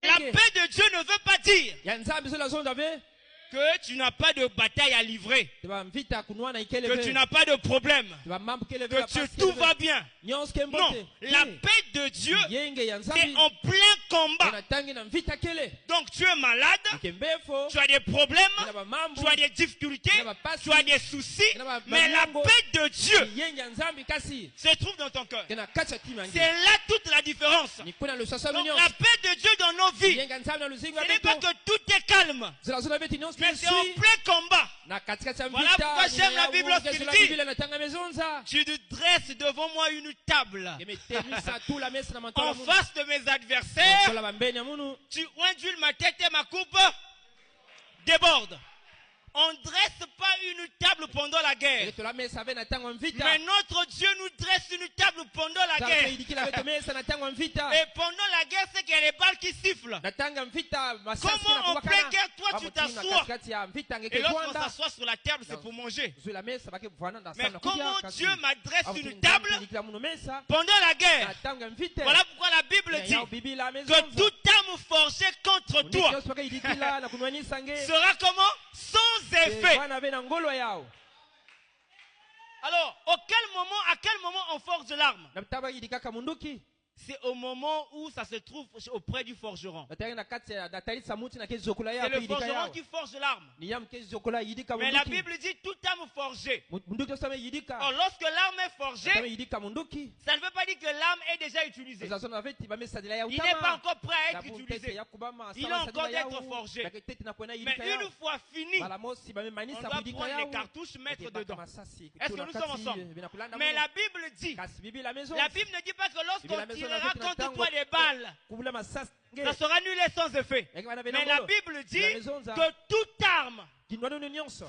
La paix de Dieu ne veut pas dire que tu n'as pas de bataille à livrer, que tu n'as pas de problème, que tout va bien. Non, la paix de Dieu, c'est en plein combat. Donc tu es malade, tu as des problèmes, tu as des difficultés, tu as des soucis, mais la paix de Dieu se trouve dans ton cœur. C'est là toute la différence. Donc la paix de Dieu dans nos vies, ce n'est pas que tout est calme, mais c'est en plein combat. Voilà pourquoi j'aime la Bible lorsqu'il dit: tu dresses devant moi une table en face de mes adversaires, tu induis ma tête et ma coupe déborde. On ne dresse pas une table pendant la guerre, mais notre Dieu nous dresse une table pendant la guerre. Et pendant la guerre, c'est qu'il y a les balles qui sifflent. Comment en pleine guerre, toi tu t'assois, et lorsqu'on s'assoit sur la table, c'est pour manger. Mais comment Dieu m'adresse une table pendant la guerre? Voilà pourquoi la Bible dit que toute arme forgée contre toi sera comment? Sans effet. Alors, à quel moment on forge l'arme? C'est au moment où ça se trouve auprès du forgeron. C'est le forgeron qui forge l'arme. Mais la Bible dit toute arme forgée. Or, lorsque l'arme est forgée, ça ne veut pas dire que l'arme est déjà utilisée. Il n'est pas encore prêt à être utilisé. Il a encore d'être forgé. Mais une fois fini, on doit prendre les cartouches, mettre dedans. Est-ce que nous sommes ensemble? Mais la Bible dit, la Bible ne dit pas que lorsqu'on tirera contre toi des balles, ça sera annulé sans effet. Mais la Bible dit que toute arme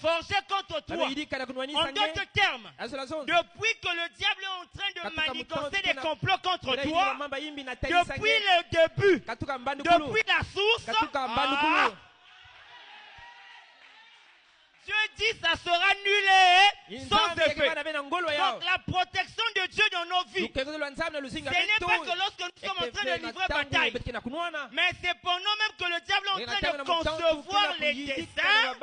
forgée contre toi, en d'autres termes, depuis que le diable est en train de manigancer des complots contre toi, depuis le début, depuis la source, Dieu dit ça sera annulé sans effet. Donc la protection de Dieu dans nos vies, ce n'est pas que lorsque nous sommes en train de livrer bataille, mais c'est pendant même que le diable est en train de concevoir les desseins.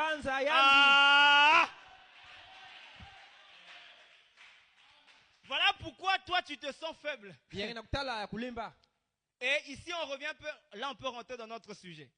Voilà pourquoi toi tu te sens faible. Et ici on revient un peu, là on peut rentrer dans notre sujet.